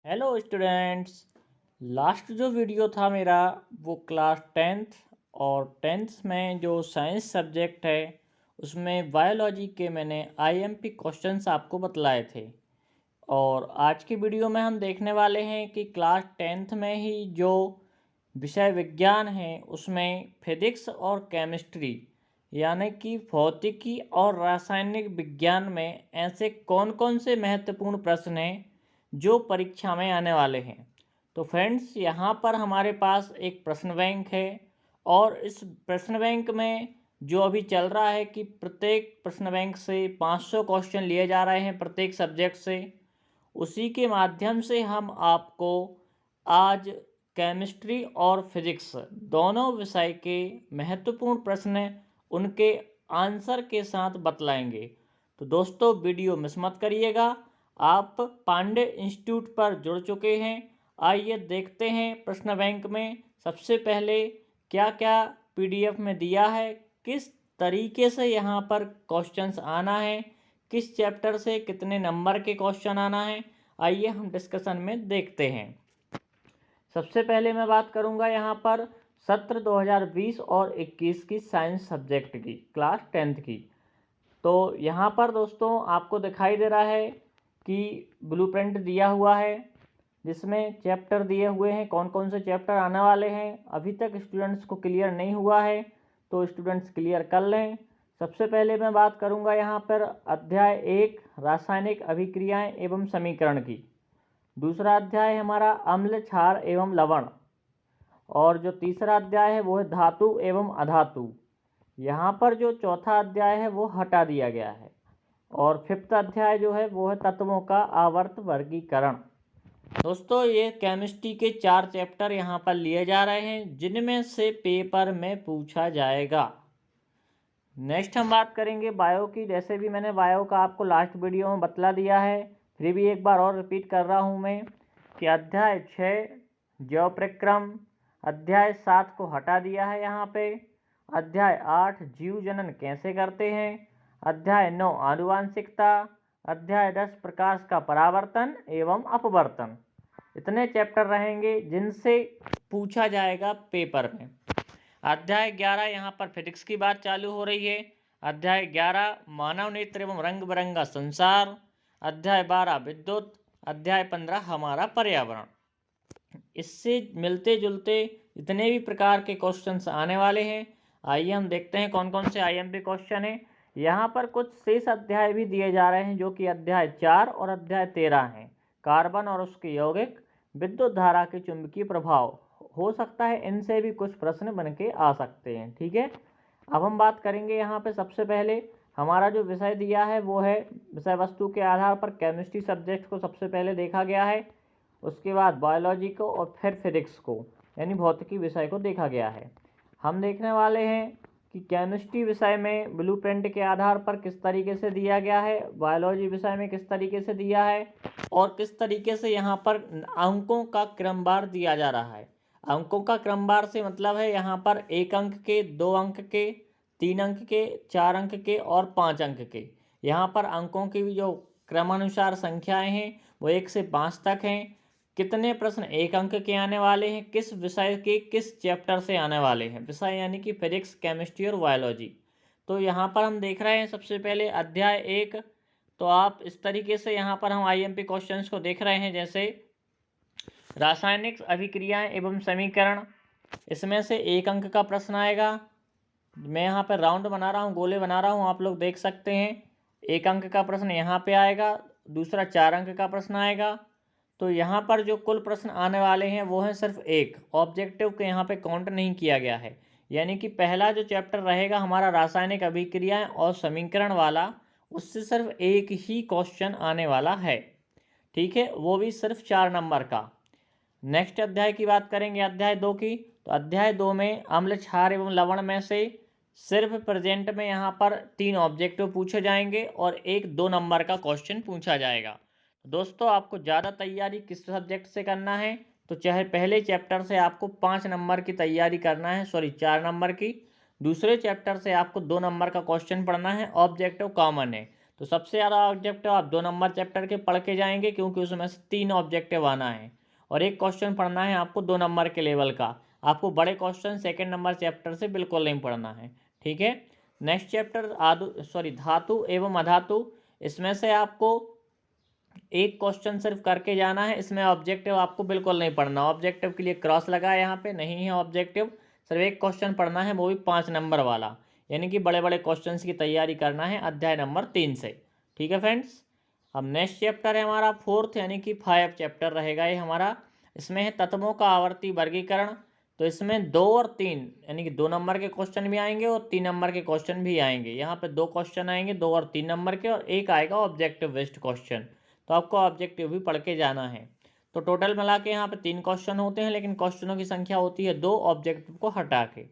Hello students. Last जो video था मेरा वो क्लास टेंथ और टेंथ में जो साइंस सब्जेक्ट है उसमें बायोलॉजी के मैंने आईएमपी क्वेश्चंस आपको बतलाए थे। और आज की वीडियो में हम देखने वाले हैं कि क्लास टेंथ में ही जो विषय विज्ञान है उसमें फिजिक्स और केमिस्ट्री यानी कि भौतिकी और रासायनिक विज्ञान में ऐसे कौन कौन से महत्वपूर्ण प्रश्न हैं जो परीक्षा में आने वाले हैं। तो फ्रेंड्स, यहाँ पर हमारे पास एक प्रश्न बैंक है और इस प्रश्न बैंक में जो अभी चल रहा है कि प्रत्येक प्रश्न बैंक से 500 क्वेश्चन लिए जा रहे हैं प्रत्येक सब्जेक्ट से। उसी के माध्यम से हम आपको आज केमिस्ट्री और फिजिक्स दोनों विषय के महत्वपूर्ण प्रश्न उनके आंसर के साथ बतलाएंगे। तो दोस्तों, वीडियो मिस मत करिएगा। आप पांडे इंस्टीट्यूट पर जुड़ चुके हैं। आइए देखते हैं प्रश्न बैंक में सबसे पहले क्या क्या पीडीएफ में दिया है, किस तरीके से यहाँ पर क्वेश्चंस आना है, किस चैप्टर से कितने नंबर के क्वेश्चन आना है। आइए हम डिस्कशन में देखते हैं। सबसे पहले मैं बात करूंगा यहाँ पर सत्र 2020 और 21 की साइंस सब्जेक्ट की क्लास टेंथ की। तो यहाँ पर दोस्तों आपको दिखाई दे रहा है कि ब्लूप्रिंट दिया हुआ है जिसमें चैप्टर दिए हुए हैं, कौन कौन से चैप्टर आने वाले हैं। अभी तक स्टूडेंट्स को क्लियर नहीं हुआ है तो स्टूडेंट्स क्लियर कर लें। सबसे पहले मैं बात करूंगा यहाँ पर अध्याय 1 रासायनिक अभिक्रियाएं एवं समीकरण की। दूसरा अध्याय है हमारा अम्ल, क्षार एवं लवण। और जो तीसरा अध्याय है वो है धातु एवं अधातु। यहाँ पर जो चौथा अध्याय है वो हटा दिया गया है। और फिफ्थ अध्याय जो है वो है तत्वों का आवर्त वर्गीकरण। दोस्तों, ये केमिस्ट्री के 4 चैप्टर यहाँ पर लिए जा रहे हैं जिनमें से पेपर में पूछा जाएगा। नेक्स्ट हम बात करेंगे बायो की। जैसे भी मैंने बायो का आपको लास्ट वीडियो में बतला दिया है, फिर भी एक बार और रिपीट कर रहा हूँ मैं कि अध्याय 6 जैव प्रक्रम, अध्याय 7 को हटा दिया है यहाँ पे, अध्याय 8 जीव जनन कैसे करते हैं, अध्याय 9 आनुवांशिकता, अध्याय 10 प्रकाश का परावर्तन एवं अपवर्तन। इतने चैप्टर रहेंगे जिनसे पूछा जाएगा पेपर में। अध्याय 11 यहाँ पर फिजिक्स की बात चालू हो रही है। अध्याय 11 मानव नेत्र एवं रंग बिरंगा संसार, अध्याय 12 विद्युत, अध्याय 15 हमारा पर्यावरण। इससे मिलते जुलते इतने भी प्रकार के क्वेश्चंस आने वाले हैं। आइए हम देखते हैं कौन कौन से आईएमपी क्वेश्चन हैं। यहाँ पर कुछ शेष अध्याय भी दिए जा रहे हैं जो कि अध्याय 4 और अध्याय 13 हैं। कार्बन और उसके यौगिक, विद्युत धारा के चुंबकीय प्रभाव। हो सकता है इनसे भी कुछ प्रश्न बन के आ सकते हैं। ठीक है, अब हम बात करेंगे यहाँ पे सबसे पहले हमारा जो विषय दिया है वो है विषय वस्तु के आधार पर केमिस्ट्री सब्जेक्ट को सबसे पहले देखा गया है, उसके बाद बायोलॉजी को और फिर फिजिक्स को यानी भौतिकी विषय को देखा गया है। हम देखने वाले हैं कि केमिस्ट्री विषय में ब्लूप्रिंट के आधार पर किस तरीके से दिया गया है, बायोलॉजी विषय में किस तरीके से दिया है और किस तरीके से यहाँ पर अंकों का क्रमवार दिया जा रहा है। अंकों का क्रमवार से मतलब है यहाँ पर 1 अंक के, 2 अंक के, 3 अंक के, 4 अंक के और 5 अंक के। यहाँ पर अंकों की जो क्रमानुसार संख्याएं हैं वो 1 से 5 तक हैं। कितने प्रश्न 1 अंक के आने वाले हैं, किस विषय के किस चैप्टर से आने वाले हैं, विषय यानी कि फिजिक्स, केमिस्ट्री और बायोलॉजी। तो यहाँ पर हम देख रहे हैं सबसे पहले अध्याय 1। तो आप इस तरीके से यहाँ पर हम आईएमपी क्वेश्चंस को देख रहे हैं, जैसे रासायनिक अभिक्रियाएं एवं समीकरण। इसमें से 1 अंक का प्रश्न आएगा। मैं यहाँ पर राउंड बना रहा हूँ, गोले बना रहा हूँ, आप लोग देख सकते हैं। 1 अंक का प्रश्न यहाँ पे आएगा, दूसरा 4 अंक का प्रश्न आएगा। तो यहाँ पर जो कुल प्रश्न आने वाले हैं वो हैं सिर्फ 1। ऑब्जेक्टिव को यहाँ पे काउंट नहीं किया गया है। यानी कि पहला जो चैप्टर रहेगा हमारा रासायनिक अभिक्रियाएं और समीकरण वाला, उससे सिर्फ 1 ही क्वेश्चन आने वाला है। ठीक है, वो भी सिर्फ 4 नंबर का। नेक्स्ट अध्याय की बात करेंगे अध्याय 2 की। तो अध्याय 2 में अम्ल, क्षार एवं लवण में से सिर्फ प्रेजेंट में यहाँ पर 3 ऑब्जेक्टिव पूछे जाएंगे और एक 2 नंबर का क्वेश्चन पूछा जाएगा। दोस्तों, आपको ज़्यादा तैयारी किस सब्जेक्ट से करना है, तो चाहे पहले चैप्टर से आपको 5 नंबर की तैयारी करना है, 4 नंबर की। दूसरे चैप्टर से आपको 2 नंबर का क्वेश्चन पढ़ना है, ऑब्जेक्टिव कॉमन है। तो सबसे ज़्यादा ऑब्जेक्टिव आप 2 नंबर चैप्टर के पढ़ के जाएंगे, क्योंकि उसमें से 3 ऑब्जेक्टिव आना है और एक क्वेश्चन पढ़ना है आपको 2 नंबर के लेवल का। आपको बड़े क्वेश्चन सेकेंड नंबर चैप्टर से बिल्कुल नहीं पढ़ना है, ठीक है। नेक्स्ट चैप्टर धातु एवं अधातु। इसमें से आपको एक क्वेश्चन सिर्फ करके जाना है, इसमें ऑब्जेक्टिव आपको बिल्कुल नहीं पढ़ना। ऑब्जेक्टिव के लिए क्रॉस लगा है, यहाँ पे नहीं है ऑब्जेक्टिव, सिर्फ एक क्वेश्चन पढ़ना है, वो भी 5 नंबर वाला, यानी कि बड़े बड़े क्वेश्चंस की तैयारी करना है अध्याय नंबर 3 से, ठीक है फ्रेंड्स। अब नेक्स्ट चैप्टर है हमारा 4th, यानी कि 5 चैप्टर रहेगा ये हमारा। इसमें है तत्वों का आवर्ती वर्गीकरण। तो इसमें 2 और 3 यानी कि 2 नंबर के क्वेश्चन भी आएंगे और 3 नंबर के क्वेश्चन भी आएंगे। यहाँ पे 2 क्वेश्चन आएंगे, 2 और 3 नंबर के, और एक आएगा ऑब्जेक्टिव बेस्ड क्वेश्चन। तो आपको ऑब्जेक्टिव भी पढ़ के जाना है। तो टोटल मिला के यहाँ पे 3 क्वेश्चन होते हैं, लेकिन क्वेश्चनों की संख्या होती है 2 ऑब्जेक्टिव को हटा के।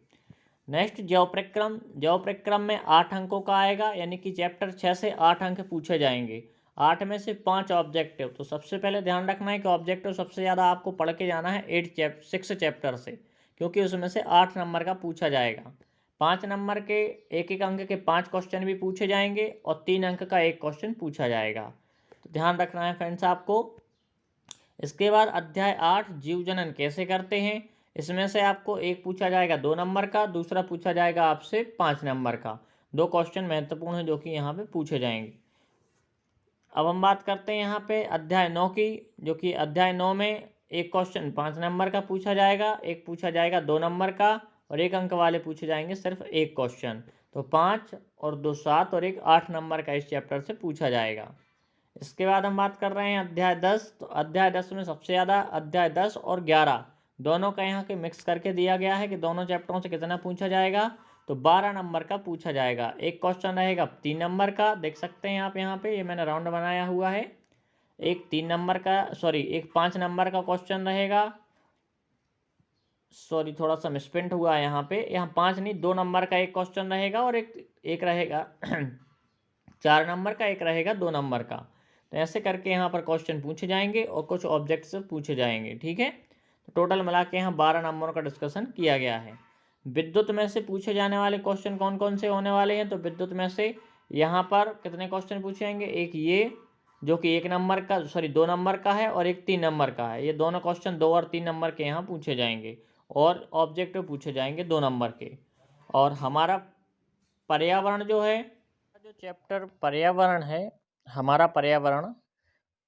नेक्स्ट ज्योप्रक्रम। ज्योप्रक्रम में 8 अंकों का आएगा, यानी कि चैप्टर 6 से 8 अंक पूछे जाएंगे, 8 में से 5 ऑब्जेक्टिव। तो सबसे पहले ध्यान रखना है कि ऑब्जेक्टिव सबसे ज़्यादा आपको पढ़ के जाना है 6 चैप्टर से, क्योंकि उसमें से 8 नंबर का पूछा जाएगा। 5 नंबर के एक एक अंक के 5 क्वेश्चन भी पूछे जाएंगे और 3 अंक का एक क्वेश्चन पूछा जाएगा। तो ध्यान रखना है फ्रेंड्स आपको। इसके बाद अध्याय 8 जीव जनन कैसे करते हैं। इसमें से आपको एक पूछा जाएगा 2 नंबर का, दूसरा पूछा जाएगा आपसे 5 नंबर का। 2 क्वेश्चन महत्वपूर्ण हैं जो कि यहाँ पे पूछे जाएंगे। अब हम बात करते हैं यहाँ पे अध्याय 9 की, जो कि अध्याय 9 में एक क्वेश्चन 5 नंबर का पूछा जाएगा, एक पूछा जाएगा 2 नंबर का, और एक अंक वाले पूछे जाएंगे सिर्फ एक क्वेश्चन। तो 5 और 2 7 और एक 8 नंबर का इस चैप्टर से पूछा जाएगा। इसके बाद हम बात कर रहे हैं अध्याय 10। तो अध्याय 10 में सबसे ज़्यादा अध्याय 10 और 11 दोनों का यहाँ के मिक्स करके दिया गया है कि दोनों चैप्टरों से कितना पूछा जाएगा। तो 12 नंबर का पूछा जाएगा। एक क्वेश्चन रहेगा 3 नंबर का, देख सकते हैं आप यहाँ पे, ये मैंने राउंड बनाया हुआ है। एक 3 नंबर का, एक 5 नंबर का क्वेश्चन रहेगा। थोड़ा सा मिसप्रिंट हुआ है यहाँ पे, यहाँ 5 नहीं 2 नंबर का एक क्वेश्चन रहेगा, और एक रहेगा 4 नंबर का, एक रहेगा 2 नंबर का। तो ऐसे करके यहाँ पर क्वेश्चन पूछे जाएंगे और कुछ ऑब्जेक्ट्स पूछे जाएंगे, ठीक है। तो टोटल मिला के यहाँ 12 नंबरों का डिस्कशन किया गया है। विद्युत में से पूछे जाने वाले क्वेश्चन कौन कौन से होने वाले हैं। तो विद्युत में से यहाँ पर कितने क्वेश्चन पूछे जाएंगे, एक ये जो कि 2 नंबर का है, और एक 3 नंबर का है। ये दोनों क्वेश्चन 2 और 3 नंबर के यहाँ पूछे जाएंगे, और ऑब्जेक्टिव पूछे जाएंगे 2 नंबर के। और हमारा पर्यावरण जो है, जो चैप्टर पर्यावरण है हमारा पर्यावरण,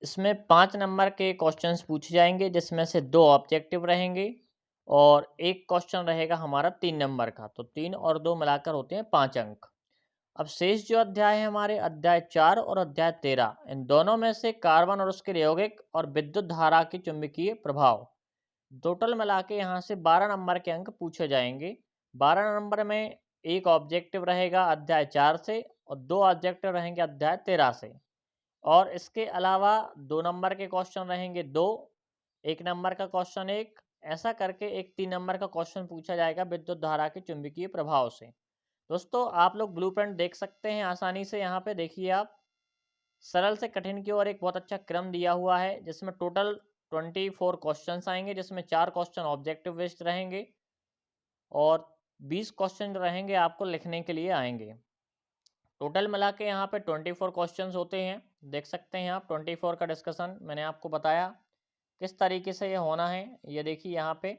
इसमें 5 नंबर के क्वेश्चंस पूछे जाएंगे, जिसमें से 2 ऑब्जेक्टिव रहेंगे और एक क्वेश्चन रहेगा हमारा 3 नंबर का। तो 3 और 2 मिलाकर होते हैं 5 अंक। अब शेष जो अध्याय है हमारे, अध्याय 4 और अध्याय 13, इन दोनों में से कार्बन और उसके यौगिक और विद्युत धारा के चुंबकीय प्रभाव, टोटल मिला के यहाँ से 12 नंबर के अंक पूछे जाएंगे। 12 नंबर में एक ऑब्जेक्टिव रहेगा अध्याय 4 से, और 2 ऑब्जेक्टिव रहेंगे अध्याय 13 से। और इसके अलावा 2 नंबर के क्वेश्चन रहेंगे 2, 1 नंबर का क्वेश्चन 1, ऐसा करके एक 3 नंबर का क्वेश्चन पूछा जाएगा विद्युत धारा के चुंबकीय प्रभाव से। दोस्तों आप लोग ब्लूप्रिंट देख सकते हैं आसानी से, यहाँ पे देखिए आप, सरल से कठिन की ओर एक बहुत अच्छा क्रम दिया हुआ है, जिसमें टोटल 24 क्वेश्चंस आएंगे, जिसमें 4 क्वेश्चन ऑब्जेक्टिव बेस्ड रहेंगे और 20 क्वेश्चन रहेंगे आपको लिखने के लिए आएंगे। टोटल मिला के यहाँ पे 24 क्वेश्चंस होते हैं, देख सकते हैं आप। 24 का डिस्कशन मैंने आपको बताया किस तरीके से ये होना है, ये देखिए यहाँ पे।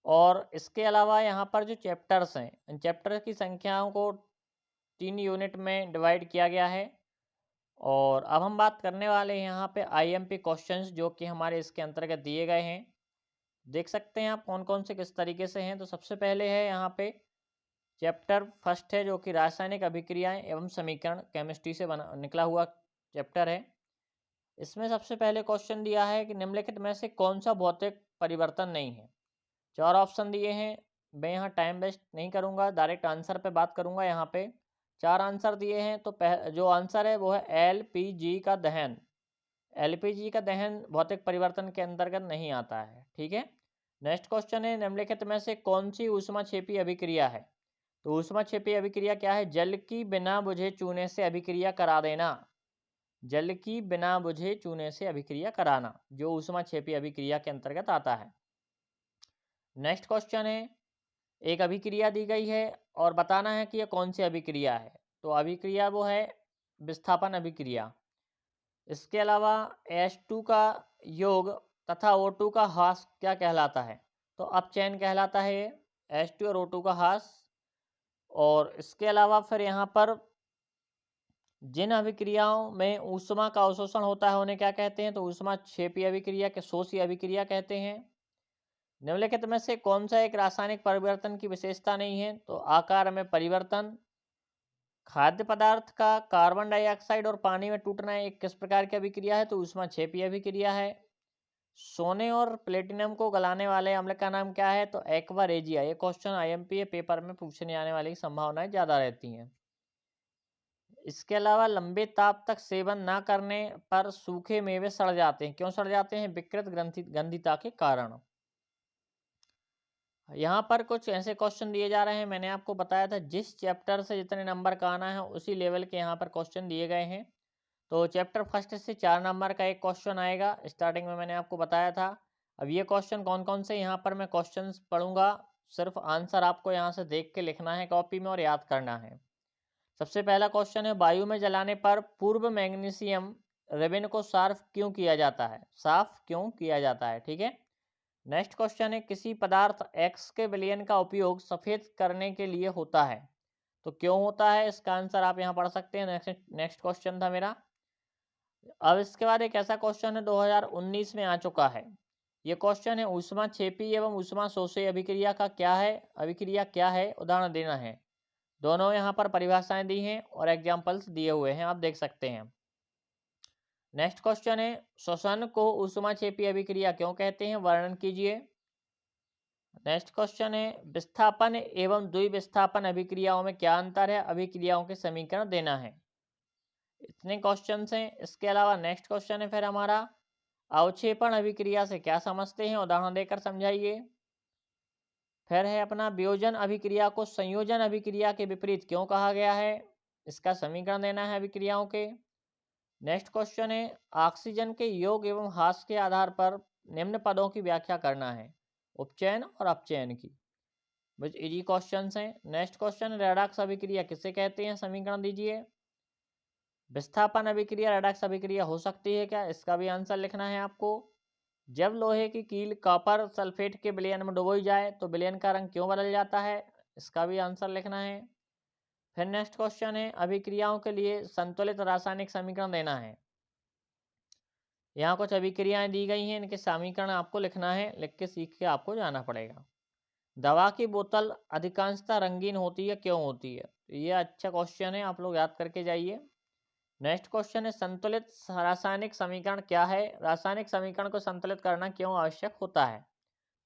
और इसके अलावा यहाँ पर जो चैप्टर्स हैं, इन चैप्टर की संख्याओं को 3 यूनिट में डिवाइड किया गया है। और अब हम बात करने वाले हैं यहाँ पे आईएमपी क्वेश्चंस, जो कि हमारे इसके अंतर्गत दिए गए हैं। देख सकते हैं आप कौन कौन से किस तरीके से हैं। तो सबसे पहले है यहाँ पे चैप्टर फर्स्ट है, जो कि रासायनिक अभिक्रियाएं एवं समीकरण, केमिस्ट्री से बना निकला हुआ चैप्टर है। इसमें सबसे पहले क्वेश्चन दिया है कि निम्नलिखित में से कौन सा भौतिक परिवर्तन नहीं है। 4 ऑप्शन दिए हैं। मैं यहाँ टाइम वेस्ट नहीं करूँगा, डायरेक्ट आंसर पे बात करूँगा। यहाँ पे 4 आंसर दिए हैं। तो जो आंसर है वो है एलपीजी का दहन। एलपीजी का दहन भौतिक परिवर्तन के अंतर्गत नहीं आता है, ठीक है। नेक्स्ट क्वेश्चन है, निम्नलिखित में से कौन सी ऊष्माक्षेपी अभिक्रिया है। तो ऊष्माक्षेपी अभिक्रिया क्या है, जल की बिना बुझे चूने से अभिक्रिया करा देना। जल की बिना बुझे चूने से अभिक्रिया कराना, जो ऊष्माक्षेपी अभिक्रिया के अंतर्गत आता है। नेक्स्ट क्वेश्चन है, एक अभिक्रिया दी गई है और बताना है कि यह कौन सी अभिक्रिया है। तो अभिक्रिया वो है विस्थापन अभिक्रिया। इसके अलावा H2 का योग तथा O2 का ह्रास क्या कहलाता है? तो अपचयन कहलाता है ये, H2 और O2 का ह्रास। और इसके अलावा फिर यहाँ पर जिन अभिक्रियाओं में ऊष्मा का अवशोषण होता है उन्हें क्या कहते हैं? तो ऊष्मा क्षेपी अभिक्रिया के शोषी अभिक्रिया कहते हैं। निम्नलिखित में से कौन सा एक रासायनिक परिवर्तन की विशेषता नहीं है? तो आकार में परिवर्तन। खाद्य पदार्थ का कार्बन डाइऑक्साइड और पानी में टूटना एक किस प्रकार की अभिक्रिया है? तो ऊष्मा क्षेपी अभिक्रिया है। सोने और प्लेटिनम को गलाने वाले अम्ल का नाम क्या है? तो एक्वा रेजिया। ये क्वेश्चन आईएमपी पेपर में पूछने आने वाली संभावनाएं ज़्यादा रहती हैं। इसके अलावा लंबे ताप तक सेवन न करने पर सूखे मेवे सड़ जाते हैं। क्यों सड़ जाते हैं? विकृत गंधिता के कारण। यहाँ पर कुछ ऐसे क्वेश्चन दिए जा रहे हैं, मैंने आपको बताया था जिस चैप्टर से जितने नंबर का आना है उसी लेवल के यहाँ पर क्वेश्चन दिए गए हैं। तो चैप्टर फर्स्ट से 4 नंबर का एक क्वेश्चन आएगा, स्टार्टिंग में मैंने आपको बताया था। अब ये क्वेश्चन कौन कौन से यहाँ पर मैं क्वेश्चन पढ़ूंगा, सिर्फ आंसर आपको यहाँ से देख के लिखना है कॉपी में और याद करना है। सबसे पहला क्वेश्चन है, वायु में जलाने पर पूर्व मैग्नीशियम रिबन को साफ क्यों किया जाता है? साफ क्यों किया जाता है? ठीक है। नेक्स्ट क्वेश्चन है, किसी पदार्थ X के विलयन का उपयोग सफेद करने के लिए होता है, तो क्यों होता है? इसका आंसर आप यहाँ पढ़ सकते हैं। नेक्स्ट क्वेश्चन था मेरा। अब इसके बाद एक ऐसा क्वेश्चन है 2019 में आ चुका है। ये क्वेश्चन है, ऊष्मा क्षेपी एवं ऊष्मा शोषी अभिक्रिया का क्या है? अभिक्रिया क्या है? उदाहरण देना है। दोनों यहाँ पर परिभाषाएं दी हैं और एग्जाम्पल्स दिए हुए हैं, आप देख सकते हैं। नेक्स्ट क्वेश्चन है, श्वसन को ऊष्माक्षेपी अभिक्रिया क्यों कहते हैं? वर्णन कीजिए। नेक्स्ट क्वेश्चन है, विस्थापन एवं द्विविस्थापन अभिक्रियाओं में क्या अंतर है? अभिक्रियाओं के समीकरण देना है। इतने क्वेश्चन हैं। इसके अलावा नेक्स्ट क्वेश्चन है फिर हमारा, अवक्षेपण अभिक्रिया से क्या समझते हैं? उदाहरण देकर समझाइए। फिर है अपना, वियोजन अभिक्रिया को संयोजन अभिक्रिया के विपरीत क्यों कहा गया है? इसका समीकरण देना है अभिक्रियाओं के। नेक्स्ट क्वेश्चन है, ऑक्सीजन के योग एवं ह्रास के आधार पर निम्न पदों की व्याख्या करना है, उपचयन और अपचयन की। विच इजी क्वेश्चन हैं। नेक्स्ट क्वेश्चन, रेडॉक्स अभिक्रिया किसे कहते हैं? समीकरण दीजिए। विस्थापन अभिक्रिया रेडॉक्स अभिक्रिया हो सकती है क्या? इसका भी आंसर लिखना है आपको। जब लोहे की कील कॉपर सल्फेट के विलयन में डुबोई जाए तो विलयन का रंग क्यों बदल जाता है? इसका भी आंसर लिखना है। फिर नेक्स्ट क्वेश्चन है, अभिक्रियाओं के लिए संतुलित रासायनिक समीकरण देना है। यहाँ कुछ अभिक्रियाएं दी गई हैं, इनके समीकरण आपको लिखना है, लिख के सीख के आपको जाना पड़ेगा। दवा की बोतल अधिकांशतः रंगीन होती है, क्यों होती है? ये अच्छा क्वेश्चन है, आप लोग याद करके जाइए। नेक्स्ट क्वेश्चन है, संतुलित रासायनिक समीकरण क्या है? रासायनिक समीकरण को संतुलित करना क्यों आवश्यक होता है?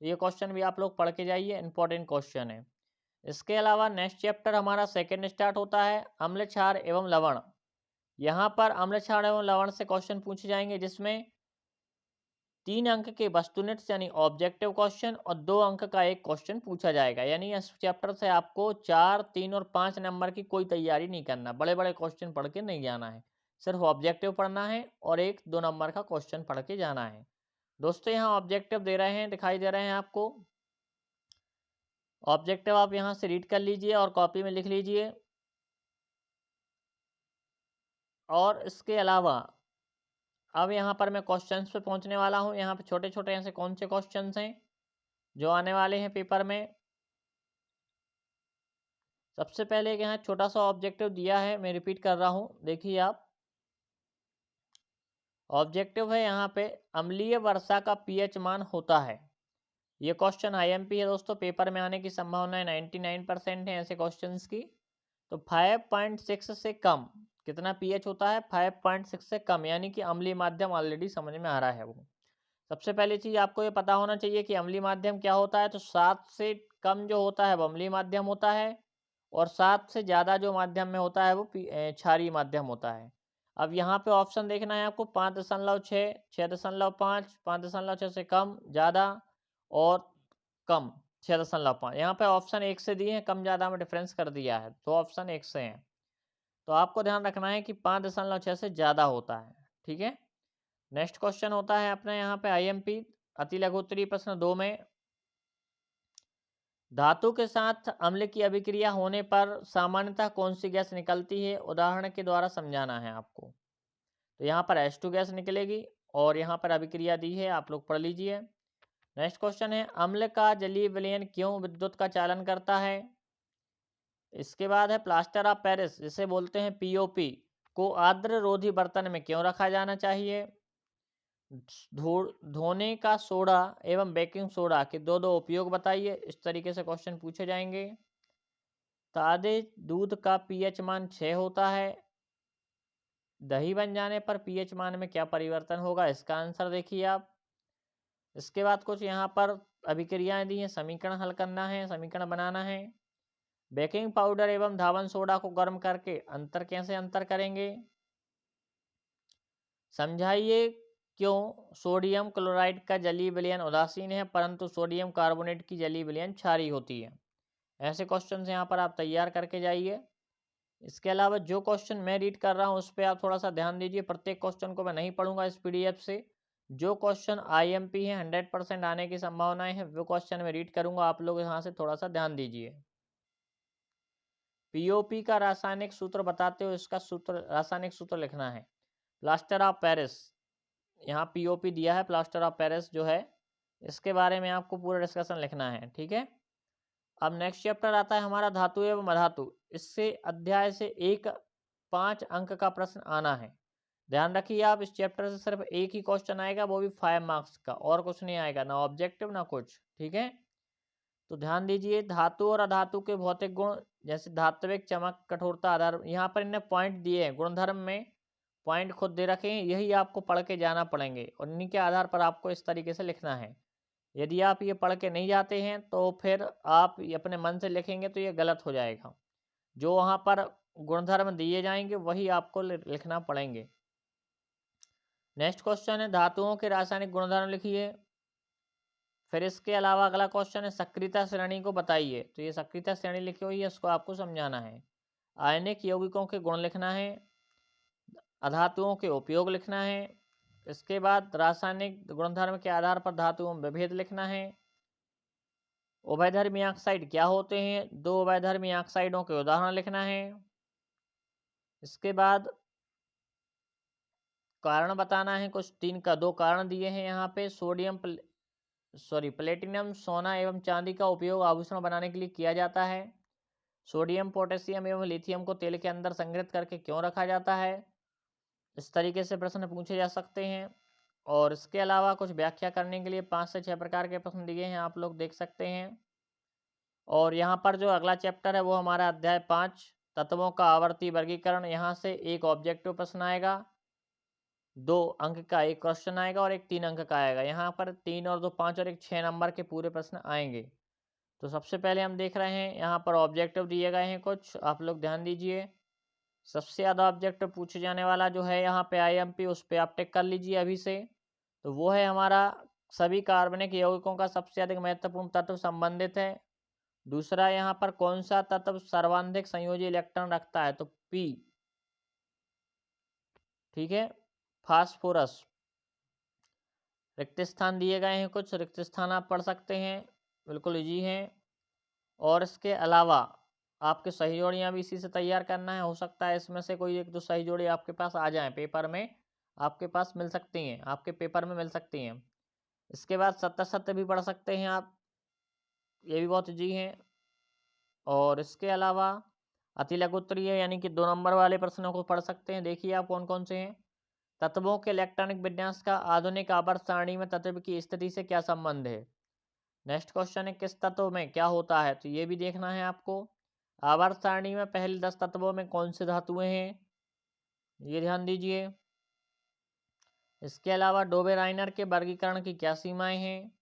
ये क्वेश्चन भी आप लोग पढ़ के जाइए, इंपॉर्टेंट क्वेश्चन है। इसके अलावा नेक्स्ट चैप्टर हमारा सेकंड स्टार्ट होता है, अम्ल क्षार एवं लवण। यहाँ पर अम्ल क्षार एवं लवण से क्वेश्चन पूछे जाएंगे, जिसमें 3 अंक के वस्तुनिष्ठ यानी ऑब्जेक्टिव क्वेश्चन और 2 अंक का एक क्वेश्चन पूछा जाएगा। यानी इस चैप्टर से आपको 4, 3 और 5 नंबर की कोई तैयारी नहीं करना, बड़े बड़े क्वेश्चन पढ़ के नहीं जाना है, सिर्फ ऑब्जेक्टिव पढ़ना है और 1-2 नंबर का क्वेश्चन पढ़ के जाना है। दोस्तों यहाँ ऑब्जेक्टिव दे रहे हैं, दिखाई दे रहे हैं आपको। ऑब्जेक्टिव आप यहाँ से रीड कर लीजिए और कॉपी में लिख लीजिए। और इसके अलावा अब यहाँ पर मैं क्वेश्चंस पे पहुँचने वाला हूँ। यहाँ पे छोटे छोटे ऐसे कौन से क्वेश्चंस हैं जो आने वाले हैं पेपर में। सबसे पहले एक यहाँ छोटा सा ऑब्जेक्टिव दिया है, मैं रिपीट कर रहा हूँ, देखिए आप। ऑब्जेक्टिव है यहाँ पे, अम्लीय वर्षा का पीएच मान होता है। ये क्वेश्चन आईएमपी है दोस्तों, पेपर में आने की संभावना 99% है ऐसे क्वेश्चंस की। तो 5.6 से कम कितना पीएच होता है? 5.6 से कम, यानी कि अम्लीय माध्यम, ऑलरेडी समझ में आ रहा है वो। सबसे पहली चीज़ आपको ये पता होना चाहिए कि अम्लीय माध्यम क्या होता है। तो 7 से कम जो होता है वो अम्लीय माध्यम होता है, और 7 से ज़्यादा जो माध्यम में होता है वो क्षारीय माध्यम होता है। अब यहाँ पे ऑप्शन देखना है आपको, 5.6, 6.5, 5.6 से कम, ज़्यादा और कम 6.5। यहाँ पे ऑप्शन 1 से दिए हैं, कम ज़्यादा में डिफरेंस कर दिया है, तो ऑप्शन 1 से हैं। तो आपको ध्यान रखना है कि 5.6 से ज़्यादा होता है, ठीक है। नेक्स्ट क्वेश्चन होता है अपने यहाँ पे आईएमपी अति लघु उत्तरीय प्रश्न 2 में, धातु के साथ अम्ल की अभिक्रिया होने पर सामान्यतः कौन सी गैस निकलती है, उदाहरण के द्वारा समझाना है आपको। तो यहाँ पर H2 गैस निकलेगी और यहाँ पर अभिक्रिया दी है, आप लोग पढ़ लीजिए। नेक्स्ट क्वेश्चन है, अम्ल का जलीय विलयन क्यों विद्युत का चालन करता है। इसके बाद है प्लास्टर ऑफ पेरिस जिसे बोलते हैं पीओपी को आर्द्र रोधी बर्तन में क्यों रखा जाना चाहिए। धोने का सोडा एवं बेकिंग सोडा के दो दो उपयोग बताइए। इस तरीके से क्वेश्चन पूछे जाएंगे। ताजे दूध का पीएच मान 6 होता है। दही बन जाने पर पीएच मान में क्या परिवर्तन होगा, इसका आंसर देखिए आप। इसके बाद कुछ यहाँ पर अभिक्रियाएं दी हैं, समीकरण हल करना है, समीकरण बनाना है। बेकिंग पाउडर एवं धावन सोडा को गर्म करके कैसे अंतर करेंगे। समझाइए क्यों सोडियम क्लोराइड का जलीय विलयन उदासीन है परंतु सोडियम कार्बोनेट की जलीय विलयन क्षारीय होती है। ऐसे क्वेश्चन यहाँ पर आप तैयार करके जाइए। इसके अलावा जो क्वेश्चन मैं रीड कर रहा हूँ उस पर आप थोड़ा सा ध्यान दीजिए। प्रत्येक क्वेश्चन को मैं नहीं पढ़ूंगा इस पीडीएफ से। जो क्वेश्चन आईएमपी है 100% आने की संभावनाएं हैं वो क्वेश्चन मैं रीड करूंगा, आप लोग यहाँ से थोड़ा सा ध्यान दीजिए। पीओपी का रासायनिक सूत्र बताते हो, इसका रासायनिक सूत्र लिखना है। प्लास्टर ऑफ पेरिस, यहाँ पीओपी दिया है, प्लास्टर ऑफ पेरिस जो है इसके बारे में आपको पूरा डिस्कशन लिखना है, ठीक है। अब नेक्स्ट चैप्टर आता है हमारा धातु एवं अधातु। इससे अध्याय से 5 अंक का प्रश्न आना है। ध्यान रखिए आप, इस चैप्टर से सिर्फ एक ही क्वेश्चन आएगा, वो भी 5 मार्क्स का, और कुछ नहीं आएगा, ना ऑब्जेक्टिव ना कुछ, ठीक है। तो ध्यान दीजिए, धातु और अधातु के भौतिक गुण जैसे धात्विक, चमक, कठोरता, आधार, यहाँ पर इन्हें पॉइंट दिए हैं। गुणधर्म में पॉइंट खुद दे रखे हैं, यही आपको पढ़ के जाना पड़ेंगे और इन्हीं के आधार पर आपको इस तरीके से लिखना है। यदि आप ये पढ़ के नहीं जाते हैं तो फिर आप अपने मन से लिखेंगे तो ये गलत हो जाएगा। जो वहाँ पर गुणधर्म दिए जाएंगे वही आपको लिखना पड़ेंगे। नेक्स्ट क्वेश्चन है, धातुओं के रासायनिक गुणधर्म लिखिए। फिर इसके अलावा अगला क्वेश्चन है, सक्रियता श्रेणी को बताइए। तो ये सक्रियता श्रेणी लिखी हुई है, इसको आपको समझाना है। आयनिक यौगिकों के गुण लिखना है। अधातुओं के उपयोग लिखना है। इसके बाद रासायनिक गुणधर्म के आधार पर धातुओं में विभेद लिखना है। उभयधर्मी ऑक्साइड क्या होते हैं, 2 उभयधर्मी ऑक्साइडों के उदाहरण लिखना है। इसके बाद कारण बताना है, कुछ 3 का 2 कारण दिए हैं यहाँ पे। प्लेटिनम, सोना एवं चांदी का उपयोग आभूषण बनाने के लिए किया जाता है। सोडियम, पोटेशियम एवं लिथियम को तेल के अंदर संग्रहित करके क्यों रखा जाता है। इस तरीके से प्रश्न पूछे जा सकते हैं। और इसके अलावा कुछ व्याख्या करने के लिए 5 से 6 प्रकार के प्रश्न दिए हैं, आप लोग देख सकते हैं। और यहाँ पर जो अगला चैप्टर है वो हमारा अध्याय 5 तत्वों का आवर्ती वर्गीकरण। यहाँ से एक ऑब्जेक्टिव प्रश्न आएगा, 2 अंक का एक क्वेश्चन आएगा और एक 3 अंक का आएगा। यहाँ पर 3 और 2 5 और एक 6 नंबर के पूरे प्रश्न आएंगे। तो सबसे पहले हम देख रहे हैं यहाँ पर ऑब्जेक्टिव दिए गए हैं कुछ, आप लोग ध्यान दीजिए। सबसे ज़्यादा ऑब्जेक्टिव पूछे जाने वाला जो है यहाँ पे आईएमपी, उस पर आप टिक कर लीजिए अभी से। तो वो है हमारा, सभी कार्बनिक यौगिकों का सबसे अधिक महत्वपूर्ण तत्व संबंधित है। दूसरा, यहाँ पर कौन सा तत्व सर्वाधिक संयोजी इलेक्ट्रॉन रखता है, तो पी, ठीक है, फास्फोरस। रिक्त स्थान दिए गए हैं कुछ, रिक्त स्थान आप पढ़ सकते हैं, बिल्कुल इजी हैं। और इसके अलावा आपके सही जोड़ियाँ भी इसी से तैयार करना है। हो सकता है इसमें से कोई 1-2 सही जोड़ी आपके पास आ जाए, पेपर में आपके पास मिल सकती हैं, आपके पेपर में मिल सकती हैं। इसके बाद सत्य सत्य भी पढ़ सकते हैं आप, ये भी बहुत इजी हैं। और इसके अलावा अति लघुत्तरीय यानी कि 2 नंबर वाले प्रश्नों को पढ़ सकते हैं। देखिए आप कौन कौन से हैं। तत्वों के इलेक्ट्रॉनिक विन्यास का आधुनिक आवर्त सारणी में तत्व की स्थिति से क्या संबंध है। नेक्स्ट क्वेश्चन है, किस तत्व में क्या होता है, तो ये भी देखना है आपको। आवर्त सारणी में पहले 10 तत्वों में कौन से धातुएं हैं, ये ध्यान दीजिए। इसके अलावा डोबे राइनर के वर्गीकरण की क्या सीमाएं हैं।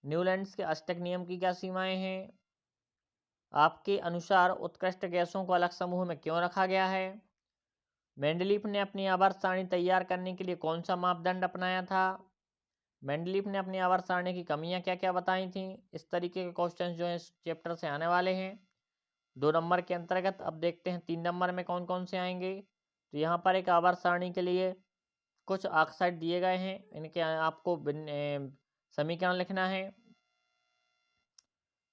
न्यूलैंड्स के अष्टक नियम की क्या सीमाएं हैं। आपके अनुसार उत्कृष्ट गैसों को अलग समूह में क्यों रखा गया है। मेंडलीफ ने अपनी आवर्त सारणी तैयार करने के लिए कौन सा मापदंड अपनाया था। मेंडलीफ ने अपनी आवर्त सारणी की कमियां क्या क्या बताई थी। इस तरीके के क्वेश्चन जो है इस चैप्टर से आने वाले हैं 2 नंबर के अंतर्गत। अब देखते हैं 3 नंबर में कौन कौन से आएंगे। तो यहाँ पर एक आवर्त सारणी के लिए कुछ ऑक्साइड दिए गए हैं, इनके आपको समीकरण लिखना है।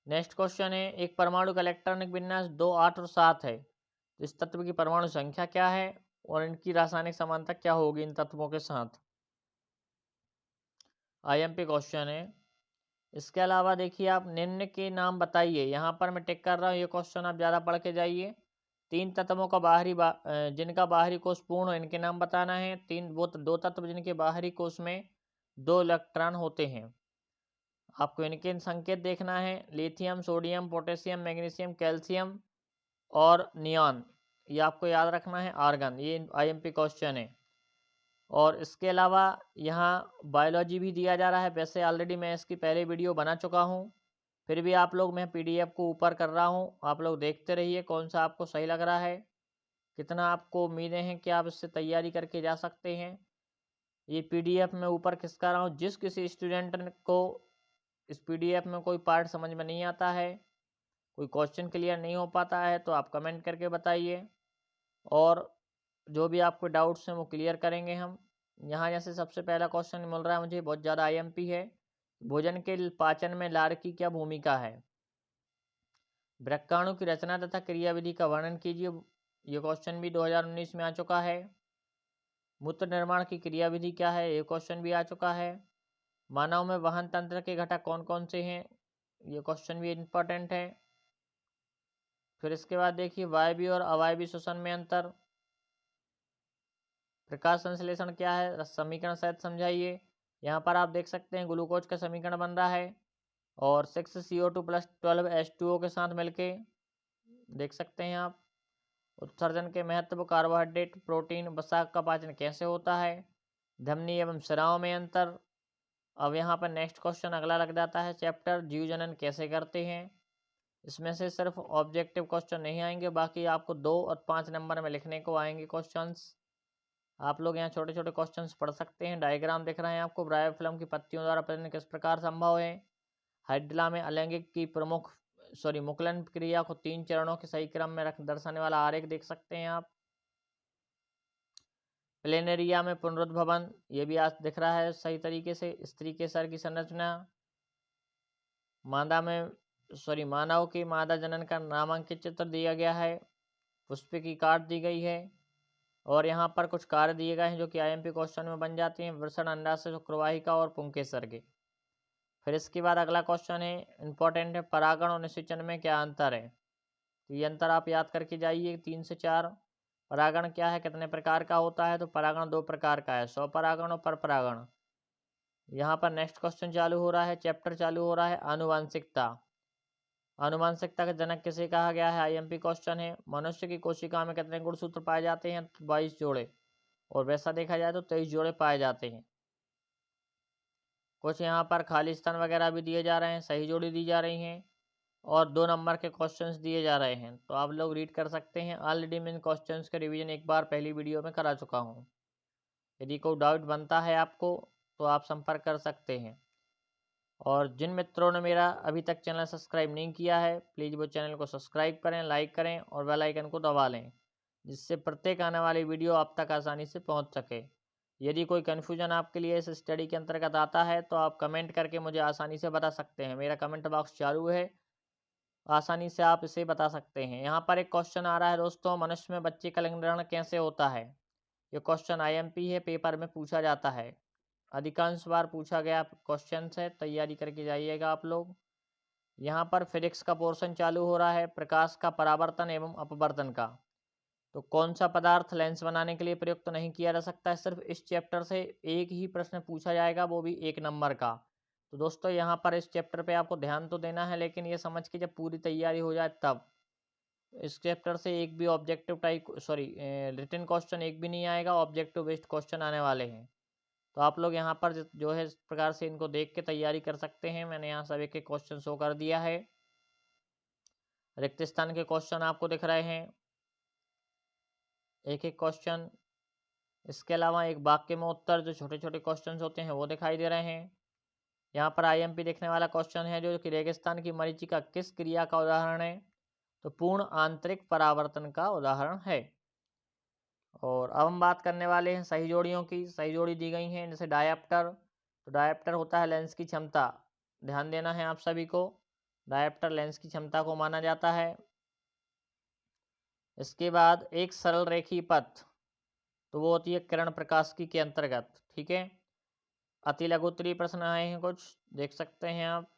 नेक्स्ट क्वेश्चन है, एक परमाणु का इलेक्ट्रॉनिक विन्यास 2, 8 और 7 है, तो इस तत्व की परमाणु संख्या क्या है और इनकी रासायनिक समानता क्या होगी इन तत्वों के साथ। आईएमपी क्वेश्चन है। इसके अलावा देखिए, आप निम्न के नाम बताइए। यहाँ पर मैं टिक कर रहा हूँ, ये क्वेश्चन आप ज़्यादा पढ़ के जाइए। 3 तत्वों का जिनका बाहरी कोष पूर्ण हो, इनके नाम बताना है। 2 तत्व जिनके बाहरी कोष में 2 इलेक्ट्रॉन होते हैं, आपको इनके संकेत देखना है। Lithium, sodium, potassium, magnesium, calcium और नियॉन। ये आपको याद रखना है। आर्गन, ये आईएमपी क्वेश्चन है। और इसके अलावा यहाँ बायोलॉजी भी दिया जा रहा है। वैसे ऑलरेडी मैं इसकी पहले वीडियो बना चुका हूँ, फिर भी आप लोग, मैं पीडीएफ को ऊपर कर रहा हूँ, आप लोग देखते रहिए कौन सा आपको सही लग रहा है, कितना आपको उम्मीदें हैं कि आप इससे तैयारी करके जा सकते हैं। ये पीडीएफ मैं ऊपर खिसका रहा हूँ। जिस किसी स्टूडेंट को इस पीडीएफ में कोई पार्ट समझ में नहीं आता है, कोई क्वेश्चन क्लियर नहीं हो पाता है, तो आप कमेंट करके बताइए, और जो भी आपको डाउट्स हैं वो क्लियर करेंगे हम। यहाँ जैसे सबसे पहला क्वेश्चन मिल रहा है मुझे, बहुत ज़्यादा आईएमपी है। भोजन के पाचन में लार की क्या भूमिका है? वृक्काणु की रचना तथा क्रियाविधि का वर्णन कीजिए। ये क्वेश्चन भी 2019 में आ चुका है। मूत्र निर्माण की क्रियाविधि क्या है? ये क्वेश्चन भी आ चुका है। मानव में वहन तंत्र के घटक कौन कौन से हैं? ये क्वेश्चन भी इम्पोर्टेंट है। फिर इसके बाद देखिए, वायवीय और अवायवीय श्वसन में अंतर। प्रकाश संश्लेषण क्या है? समीकरण सहित समझाइए। यहाँ पर आप देख सकते हैं ग्लूकोज का समीकरण बन रहा है, और 6CO2 + 12H2O के साथ मिलके देख सकते हैं आप। उत्सर्जन के महत्व, कार्बोहाइड्रेट, प्रोटीन, वसा का पाचन कैसे होता है, धमनी एवं शिराओं में अंतर। अब यहाँ पर नेक्स्ट क्वेश्चन अगला लग जाता है, चैप्टर जीव जनन कैसे करते हैं। इसमें से सिर्फ ऑब्जेक्टिव क्वेश्चन नहीं आएंगे, बाकी आपको 2 और 5 नंबर में लिखने को आएंगे क्वेश्चंस। आप लोग यहाँ छोटे छोटे क्वेश्चंस पढ़ सकते हैं। डायग्राम दिख रहे हैं आपको। ब्रायोफिल्म की पत्तियों द्वारा प्रजनन किस प्रकार संभव है? हाइड्रा में अलैंगिक की मुकुलन क्रिया को 3 चरणों के सही क्रम में दर्शाने वाला आरेख देख सकते हैं आप। प्लेनेरिया में पुनरुद्भवन, ये भी आज दिख रहा है सही तरीके से। स्त्री के सर की संरचना। मानव की मादा जनन का नामांकित चित्र दिया गया है। पुष्प की काट दी गई है। और यहाँ पर कुछ कार्य दिए गए हैं जो कि आईएमपी क्वेश्चन में बन जाते हैं। वृषण, अंडाशय, शुक्रवाहिका और पुंकेसर। फिर इसके बाद अगला क्वेश्चन है, इंपॉर्टेंट है, परागण और निषेचन में क्या अंतर है? तो ये अंतर आप याद करके जाइए 3 से 4। परागण क्या है, कितने प्रकार का होता है? तो परागण 2 प्रकार का है, स्वपरागण और परपरागण। यहाँ पर नेक्स्ट क्वेश्चन चालू हो रहा है, चैप्टर चालू हो रहा है, आनुवांशिकता। आनुवांशिकता का जनक किसे कहा गया है? आईएमपी क्वेश्चन है। मनुष्य की कोशिका में कितने गुणसूत्र पाए जाते हैं? 22 जोड़े, और वैसा देखा जाए तो 23 जोड़े पाए जाते हैं। कुछ यहाँ पर खाली स्थान वगैरह भी दिए जा रहे हैं, सही जोड़ी दी जा रही हैं, और 2 नंबर के क्वेश्चंस दिए जा रहे हैं, तो आप लोग रीड कर सकते हैं। ऑलरेडी मैं इन क्वेश्चंस के रिवीजन एक बार पहली वीडियो में करा चुका हूँ। यदि कोई डाउट बनता है आपको तो आप संपर्क कर सकते हैं। और जिन मित्रों ने मेरा अभी तक चैनल सब्सक्राइब नहीं किया है, प्लीज़ वो चैनल को सब्सक्राइब करें, लाइक करें और बेल आइकन को दबा लें, जिससे प्रत्येक आने वाली वीडियो आप तक आसानी से पहुंच सके। यदि कोई कन्फ्यूजन आपके लिए इस स्टडी के अंतर्गत आता है तो आप कमेंट करके मुझे आसानी से बता सकते हैं। मेरा कमेंट बॉक्स चालू है, आसानी से आप इसे बता सकते हैं। यहाँ पर एक क्वेश्चन आ रहा है दोस्तों, मनुष्य में बच्चे का लिंग ग्रहण कैसे होता है? ये क्वेश्चन आईएमपी है, पेपर में पूछा जाता है, अधिकांश बार पूछा गया क्वेश्चन है, तैयारी करके जाइएगा आप लोग। यहाँ पर फिजिक्स का पोर्शन चालू हो रहा है, प्रकाश का परावर्तन एवं अपवर्तन का। तो कौन सा पदार्थ लेंस बनाने के लिए प्रयुक्त नहीं किया जा सकता है? सिर्फ इस चैप्टर से एक ही प्रश्न पूछा जाएगा, वो भी 1 नंबर का। तो दोस्तों यहाँ पर इस चैप्टर पे आपको ध्यान तो देना है, लेकिन ये समझ के जब पूरी तैयारी हो जाए तब। इस चैप्टर से एक भी ऑब्जेक्टिव रिटन क्वेश्चन एक भी नहीं आएगा, ऑब्जेक्टिव बेस्ड क्वेश्चन आने वाले हैं। तो आप लोग यहाँ पर जो है इस प्रकार से इनको देख के तैयारी कर सकते हैं। मैंने यहाँ सब एक एक क्वेश्चन शो कर दिया है। रिक्त स्थान के क्वेश्चन आपको दिख रहे हैं, एक एक क्वेश्चन। इसके अलावा एक वाक्य में उत्तर, जो छोटे छोटे क्वेश्चन होते हैं वो दिखाई दे रहे हैं। यहाँ पर आईएमपी देखने वाला क्वेश्चन है जो कि रेगिस्तान की मरीचिका किस क्रिया का उदाहरण है? तो पूर्ण आंतरिक परावर्तन का उदाहरण है। और अब हम बात करने वाले हैं सही जोड़ियों की। सही जोड़ी दी गई हैं, जैसे डायप्टर। तो डायप्टर होता है लेंस की क्षमता, ध्यान देना है आप सभी को। डायोप्टर लेंस की क्षमता को माना जाता है। इसके बाद एक सरल रेखीय पथ, तो वो होती है किरण प्रकाशिकी के अंतर्गत। ठीक है, अति लघु उत्तरीय प्रश्न आए हैं कुछ, देख सकते हैं आप।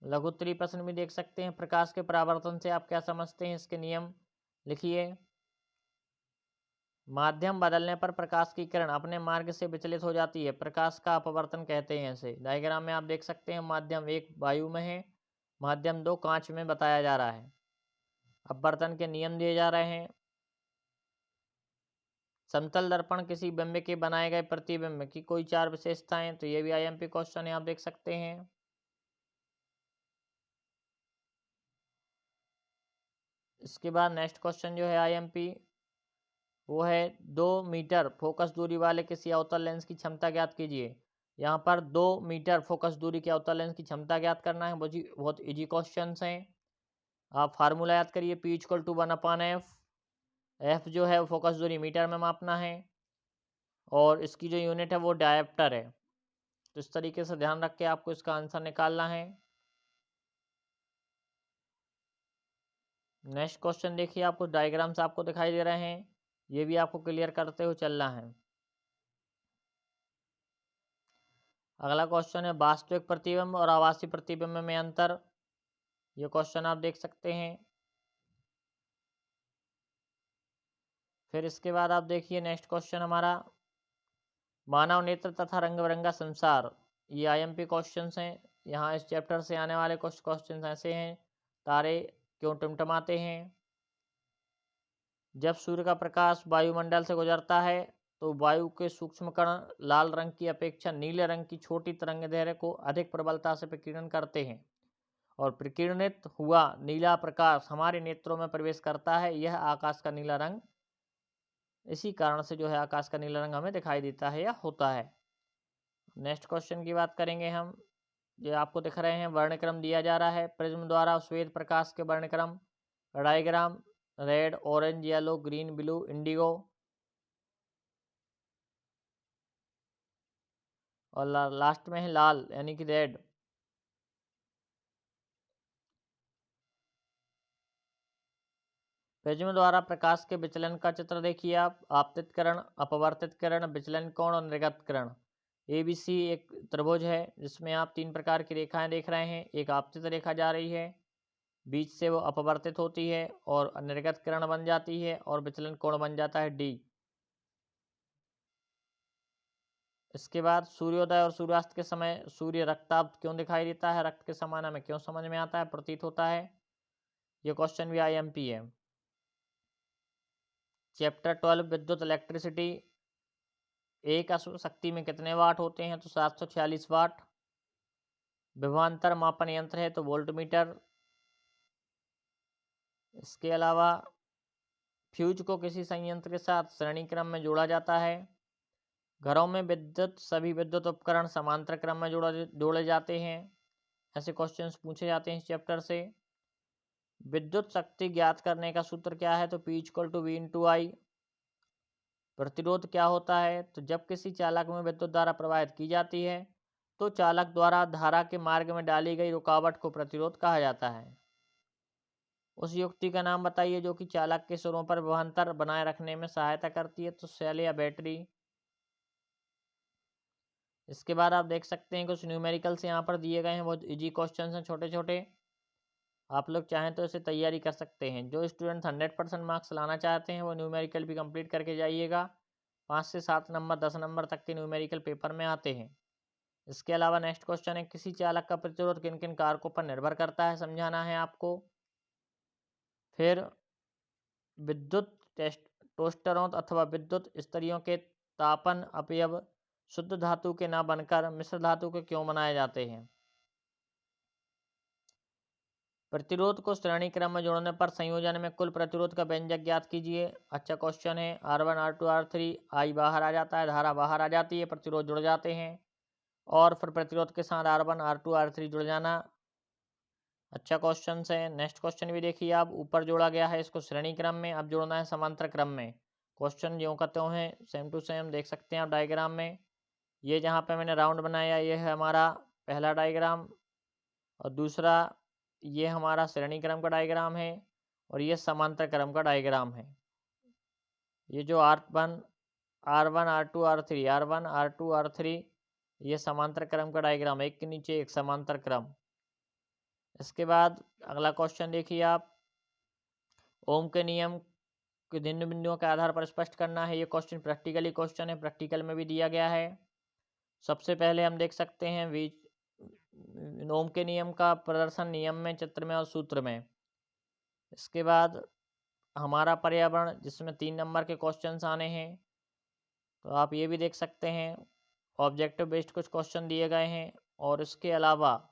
लघु उत्तरीय प्रश्न भी देख सकते हैं। प्रकाश के परावर्तन से आप क्या समझते हैं, इसके नियम लिखिए। माध्यम बदलने पर प्रकाश की किरण अपने मार्ग से विचलित हो जाती है, प्रकाश का अपवर्तन कहते हैं इसे। डायग्राम में आप देख सकते हैं, माध्यम 1 वायु में है, माध्यम 2 कांच में बताया जा रहा है। अपवर्तन के नियम दिए जा रहे हैं। समतल दर्पण किसी बिंब के बनाए गए प्रतिबिंब की कोई 4 विशेषताएं, तो ये भी आईएमपी क्वेश्चन है, आप देख सकते हैं। इसके बाद नेक्स्ट क्वेश्चन जो है आईएमपी, वो है 2 मीटर फोकस दूरी वाले किसी अवतल लेंस की क्षमता ज्ञात कीजिए। यहाँ पर 2 मीटर फोकस दूरी के अवतल लेंस की क्षमता ज्ञात करना है। बहुत इजी क्वेश्चन हैं। आप फार्मूला याद करिए, P equal to 1/f। F जो है वो फोकस दूरी मीटर में मापना है, और इसकी जो यूनिट है वो डायोप्टर है। तो इस तरीके से ध्यान रख के आपको इसका आंसर निकालना है। नेक्स्ट क्वेश्चन देखिए, आपको डायग्राम्स आपको दिखाई दे रहे हैं, ये भी आपको क्लियर करते हुए चलना है। अगला क्वेश्चन है वास्तविक प्रतिबिंब और आभासी प्रतिबिंब में अंतर। ये क्वेश्चन आप देख सकते हैं। फिर इसके बाद आप देखिए नेक्स्ट क्वेश्चन हमारा, मानव नेत्र तथा रंग बिरंगा संसार। ये आईएमपी क्वेश्चंस हैं। यहाँ इस चैप्टर से आने वाले कुछ क्वेश्चंस ऐसे हैं, तारे क्यों टिमटिमाते हैं। जब सूर्य का प्रकाश वायुमंडल से गुजरता है तो वायु के सूक्ष्म कण लाल रंग की अपेक्षा नीले रंग की छोटी तरंगदैर्घ्य को अधिक प्रबलता से प्रकीर्णन करते हैं, और प्रकीर्णित हुआ नीला प्रकाश हमारे नेत्रों में प्रवेश करता है। यह आकाश का नीला रंग, इसी कारण से जो है आकाश का नीला रंग हमें दिखाई देता है या होता है। नेक्स्ट क्वेश्चन की बात करेंगे हम। ये आपको दिख रहे हैं, वर्णक्रम दिया जा रहा है प्रिज्म द्वारा श्वेत प्रकाश के वर्णक्रम। Diagram red, orange, yellow, green, blue, indigo, और लास्ट में है लाल यानी कि रेड। प्रिज्म द्वारा प्रकाश के विचलन का चित्र देखिए आप। आपतित किरण, अपवर्तित किरण, विचलन कोण और निर्गत किरण। ABC एक त्रिभुज है जिसमें आप 3 प्रकार की रेखाएं देख रहे हैं। एक आपतित रेखा जा रही है, बीच से वो अपवर्तित होती है और निर्गत किरण बन जाती है, और विचलन कोण बन जाता है D। इसके बाद सूर्योदय और सूर्यास्त के समय सूर्य रक्ताभ क्यों दिखाई देता है, रक्त के समान हमें क्यों समझ में आता है, प्रतीत होता है। ये क्वेश्चन भी आईएमपी है। चैप्टर 12 विद्युत इलेक्ट्रिसिटी। एक अश्व शक्ति में कितने वाट होते हैं, तो 746 वाट। विभवांतर मापन यंत्र है तो वोल्टमीटर। इसके अलावा फ्यूज को किसी संयंत्र के साथ श्रेणी क्रम में जोड़ा जाता है। घरों में विद्युत सभी विद्युत उपकरण समांतर क्रम में जोड़े जाते हैं। ऐसे क्वेश्चंस पूछे जाते हैं इस चैप्टर से। विद्युत शक्ति ज्ञात करने का सूत्र क्या है, तो P इक्वल टू V/I। प्रतिरोध क्या होता है, तो जब किसी चालक में विद्युत धारा प्रवाहित की जाती है तो चालक द्वारा धारा के मार्ग में डाली गई रुकावट को प्रतिरोध कहा जाता है। उस युक्ति का नाम बताइए जो कि चालक के सिरों पर विभवांतर बनाए रखने में सहायता करती है, तो सेल या बैटरी। इसके बाद आप देख सकते हैं कुछ न्यूमेरिकल्स यहाँ पर दिए गए हैं, बहुत इजी क्वेश्चन हैं छोटे छोटे। आप लोग चाहें तो इसे तैयारी कर सकते हैं। जो स्टूडेंट 100% मार्क्स लाना चाहते हैं वो न्यूमेरिकल भी कंप्लीट करके जाइएगा। 5 से 7 नंबर 10 नंबर तक के न्यूमेरिकल पेपर में आते हैं। इसके अलावा नेक्स्ट क्वेश्चन है, किसी चालक का प्रतिरोध किन किन कारकों पर निर्भर करता है, समझाना है आपको। फिर विद्युत टोस्टरों अथवा विद्युत स्तरियों के तापन अपव्यय शुद्ध धातु के ना बनकर मिश्र धातु के क्यों बनाए जाते हैं। प्रतिरोध को श्रेणी क्रम में जोड़ने पर संयोजन में कुल प्रतिरोध का व्यंजक ज्ञात कीजिए। अच्छा क्वेश्चन है। R1 R2 R3, I बाहर आ जाता है, धारा बाहर आ जाती है, प्रतिरोध जुड़ जाते हैं, और फिर प्रतिरोध के साथ R1 R2 R3 जुड़ जाना। अच्छा क्वेश्चन है। नेक्स्ट क्वेश्चन भी देखिए आप, ऊपर जोड़ा गया है इसको श्रेणी क्रम में, अब जोड़ना है समांतर क्रम में। क्वेश्चन ज्यों का त्यों है, सेम टू सेम देख सकते हैं आप डायग्राम में। ये जहाँ पे मैंने राउंड बनाया ये है हमारा पहला डायग्राम, और दूसरा ये हमारा श्रेणी क्रम का डायग्राम है, और ये समांतर क्रम का डायग्राम है। ये जो R1 R2 R3 R1 R2 R3 ये समांतर क्रम का डायग्राम, एक के नीचे एक समांतर क्रम। इसके बाद अगला क्वेश्चन देखिए आप, ओम के नियम के भिन्न बिंदुओं के आधार पर स्पष्ट करना है। ये क्वेश्चन प्रैक्टिकली क्वेश्चन है, प्रैक्टिकल में भी दिया गया है। सबसे पहले हम देख सकते हैं ओम के नियम का प्रदर्शन नियम में, चित्र में और सूत्र में। इसके बाद हमारा पर्यावरण, जिसमें 3 नंबर के क्वेश्चंस आने हैं, तो आप ये भी देख सकते हैं। ऑब्जेक्टिव बेस्ड कुछ क्वेश्चन दिए गए हैं, और इसके अलावा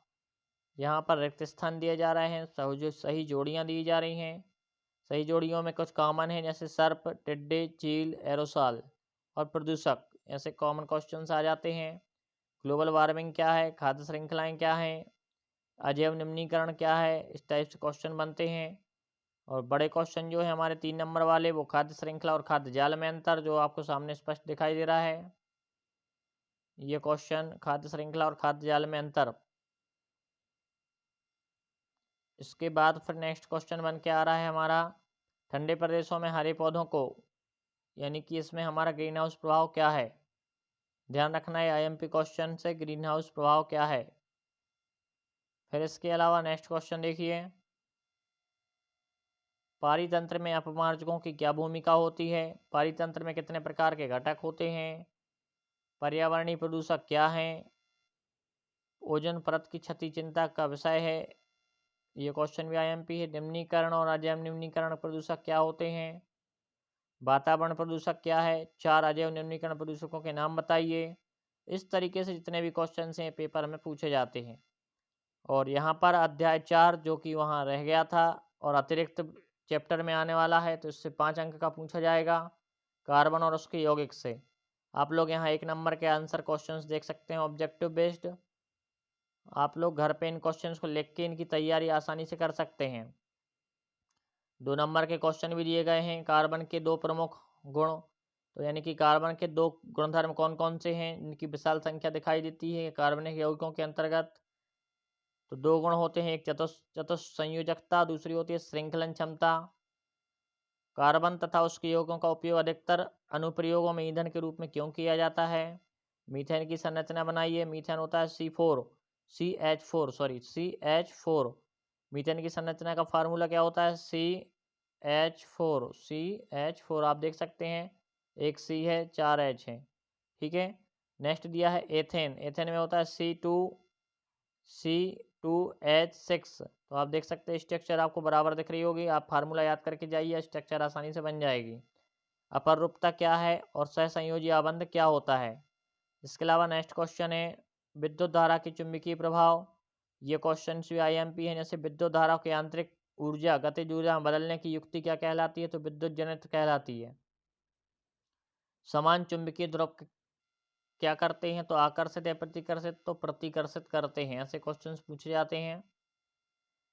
यहाँ पर रिक्त स्थान दिए जा रहे हैं, सही जोड़ियाँ दी जा रही हैं। सही जोड़ियों में कुछ कॉमन है, जैसे सर्प, टिड्डे, चील, एरोसॉल और प्रदूषक, ऐसे कॉमन क्वेश्चंस आ जाते हैं। ग्लोबल वार्मिंग क्या है, खाद्य श्रृंखलाएं क्या हैं, अजैव निम्नीकरण क्या है, इस टाइप से क्वेश्चन बनते हैं। और बड़े क्वेश्चन जो है हमारे 3 नंबर वाले, वो खाद्य श्रृंखला और खाद्य जाल में अंतर, जो आपको सामने स्पष्ट दिखाई दे रहा है। ये क्वेश्चन खाद्य श्रृंखला और खाद्य जाल में अंतर। इसके बाद फिर नेक्स्ट क्वेश्चन बन के आ रहा है हमारा, ठंडे प्रदेशों में हरे पौधों को, यानी कि इसमें हमारा ग्रीन हाउस प्रभाव क्या है। ध्यान रखना है IMP क्वेश्चन से ग्रीन हाउस प्रभाव क्या है। फिर इसके अलावा नेक्स्ट क्वेश्चन देखिए, पारितंत्र में अपमार्जकों की क्या भूमिका होती है। पारितंत्र में कितने प्रकार के घटक होते हैं। पर्यावरणीय प्रदूषक क्या हैं। ओजोन परत की क्षति चिंता का विषय है, ये क्वेश्चन भी IMP है। निम्नीकरण और अजैव निम्नीकरण प्रदूषक क्या होते हैं। वातावरण प्रदूषक क्या है। 4 अजैव निम्नीकरण प्रदूषकों के नाम बताइए। इस तरीके से जितने भी क्वेश्चन हैं पेपर में पूछे जाते हैं। और यहाँ पर अध्याय 4 जो कि वहाँ रह गया था और अतिरिक्त चैप्टर में आने वाला है, तो इससे 5 अंक का पूछा जाएगा, कार्बन और उसके यौगिक से। आप लोग यहाँ 1 नंबर के आंसर क्वेश्चंस देख सकते हैं ऑब्जेक्टिव बेस्ड। आप लोग घर पे इन क्वेश्चंस को लिख के इनकी तैयारी आसानी से कर सकते हैं। 2 नंबर के क्वेश्चन भी दिए गए हैं, कार्बन के 2 प्रमुख गुण, तो यानी कि कार्बन के 2 गुणधर्म कौन कौन से हैं, इनकी विशाल संख्या दिखाई देती है कार्बनिक यौगिकों के अंतर्गत। तो 2 गुण होते हैं, एक चतुस्संयोजकता, दूसरी होती है श्रृंखलन क्षमता। कार्बन तथा उसके यौगिकों का उपयोग अधिकतर अनुप्रयोगों में ईंधन के रूप में क्यों किया जाता है। मीथेन की संरचना बनाइए। मीथेन होता है CH4 मीथेन की संरचना का फार्मूला क्या होता है, CH4 आप देख सकते हैं, एक C है 4 H है, ठीक है। नेक्स्ट दिया है एथेन। एथेन में होता है C2H6, तो आप देख सकते हैं स्ट्रक्चर आपको बराबर दिख रही होगी। आप फार्मूला याद करके जाइए, स्ट्रक्चर आसानी से बन जाएगी। अपरूपता क्या है और सहसंयोजी आबंध क्या होता है। इसके अलावा नेक्स्ट क्वेश्चन है विद्युत धारा की चुंबकीय प्रभाव। ये क्वेश्चन भी IMP है। जैसे विद्युत धारा की आंतरिक ऊर्जा गतिज ऊर्जा में बदलने की युक्ति क्या कहलाती है, तो विद्युत जनित कहलाती है। समान चुंबकीय ध्रुव क्या करते हैं, तो आकर्षित या प्रतिकर्षित, तो प्रतिकर्षित करते हैं। ऐसे क्वेश्चंस पूछे जाते हैं।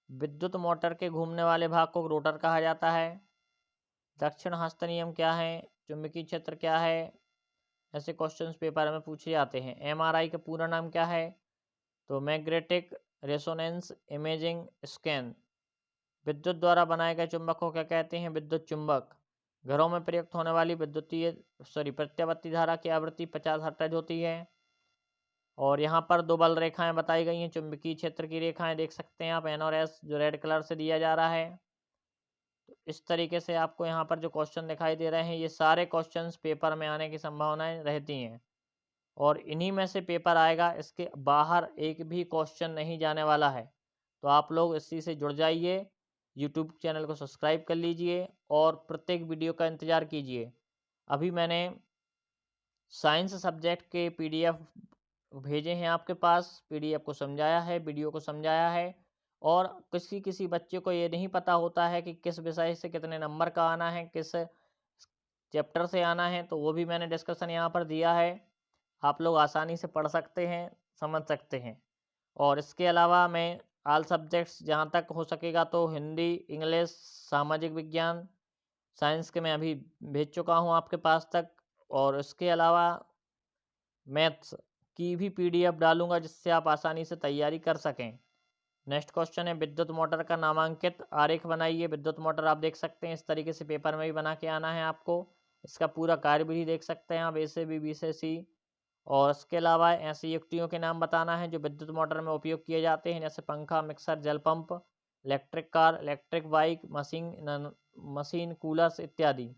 विद्युत मोटर के घूमने वाले भाग को रोटर कहा जाता है। दक्षिण हस्त नियम क्या है, चुंबकीय क्षेत्र क्या है, ऐसे क्वेश्चंस पेपर में पूछे जाते हैं। MRI का पूरा नाम क्या है, तो मैग्नेटिक रेजोनेंस इमेजिंग स्कैन। विद्युत द्वारा बनाए गए चुंबक को क्या कहते हैं, विद्युत चुंबक। घरों में प्रयुक्त होने वाली प्रत्यावर्ती धारा की आवृत्ति 50 हर्ट्ज होती है। और यहाँ पर 2 बल रेखाएं बताई गई हैं, चुंबकीय क्षेत्र की रेखाएं देख सकते हैं आप, N और S, जो रेड कलर से दिया जा रहा है। तो इस तरीके से आपको यहाँ पर जो क्वेश्चन दिखाई दे रहे हैं, ये सारे क्वेश्चंस पेपर में आने की संभावनाएं रहती हैं, और इन्हीं में से पेपर आएगा। इसके बाहर एक भी क्वेश्चन नहीं जाने वाला है। तो आप लोग इसी से जुड़ जाइए, यूट्यूब चैनल को सब्सक्राइब कर लीजिए और प्रत्येक वीडियो का इंतज़ार कीजिए। अभी मैंने साइंस सब्जेक्ट के PDF भेजे हैं आपके पास, PDF को समझाया है, वीडियो को समझाया है। और किसी किसी बच्चे को ये नहीं पता होता है कि किस विषय से कितने नंबर का आना है, किस चैप्टर से आना है, तो वो भी मैंने डिस्कशन यहाँ पर दिया है। आप लोग आसानी से पढ़ सकते हैं, समझ सकते हैं। और इसके अलावा मैं ऑल सब्जेक्ट्स जहाँ तक हो सकेगा तो हिंदी, इंग्लिश, सामाजिक विज्ञान साइंस के मैं अभी भेज चुका हूँ आपके पास तक, और इसके अलावा मैथ्स की भी पीडीएफ डालूंगा जिससे आप आसानी से तैयारी कर सकें। नेक्स्ट क्वेश्चन है विद्युत मोटर का नामांकित आरेख बनाइए। विद्युत मोटर आप देख सकते हैं इस तरीके से पेपर में भी बना के आना है आपको। इसका पूरा कार्य भी देख सकते हैं आप, ए से बी से सी। और इसके अलावा ऐसी युक्तियों के नाम बताना है जो विद्युत मोटर में उपयोग किए जाते हैं, जैसे पंखा, मिक्सर, जल pump, electric car, electric bike, machine coolers इत्यादि।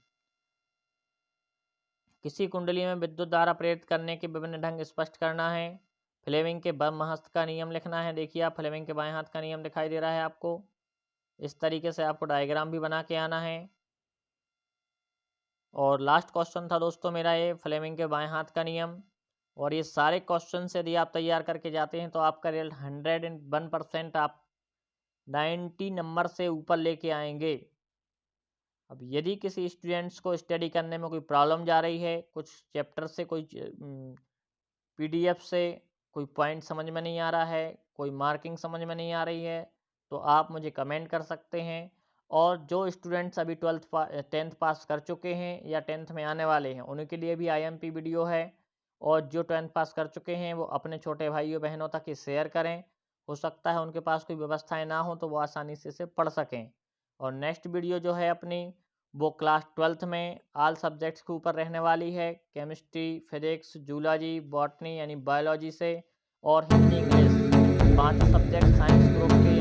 किसी कुंडली में विद्युत धारा प्रेरित करने के विभिन्न ढंग स्पष्ट करना है। फ्लेमिंग के बाम हस्त का नियम लिखना है। देखिए आप फ्लेमिंग के बाएं हाथ का नियम दिखाई दे रहा है आपको। इस तरीके से आपको डायग्राम भी बना के आना है। और लास्ट क्वेश्चन था दोस्तों मेरा ये फ्लेमिंग के बाएं हाथ का नियम। और ये सारे क्वेश्चन यदि आप तैयार करके जाते हैं तो आपका रिजल्ट 101% आप 90 नंबर से ऊपर लेके आएंगे। अब यदि किसी स्टूडेंट्स को स्टडी करने में कोई प्रॉब्लम जा रही है, कुछ चैप्टर से कोई पीडीएफ से कोई पॉइंट समझ में नहीं आ रहा है, कोई मार्किंग समझ में नहीं आ रही है, तो आप मुझे कमेंट कर सकते हैं। और जो स्टूडेंट्स अभी 10th पास कर चुके हैं या 10th में आने वाले हैं उनके लिए भी आईएमपी वीडियो है। और जो 10th पास कर चुके हैं वो अपने छोटे भाइयों बहनों तक ये शेयर करें। हो सकता है उनके पास कोई व्यवस्थाएं ना हो तो वो आसानी से इसे पढ़ सकें। और नेक्स्ट वीडियो जो है अपनी वो क्लास 12th में ऑल सब्जेक्ट्स के ऊपर रहने वाली है, केमिस्ट्री, फिजिक्स, जूलॉजी, बॉटनी यानी बायोलॉजी से, और Hindi English, 5 subject science group के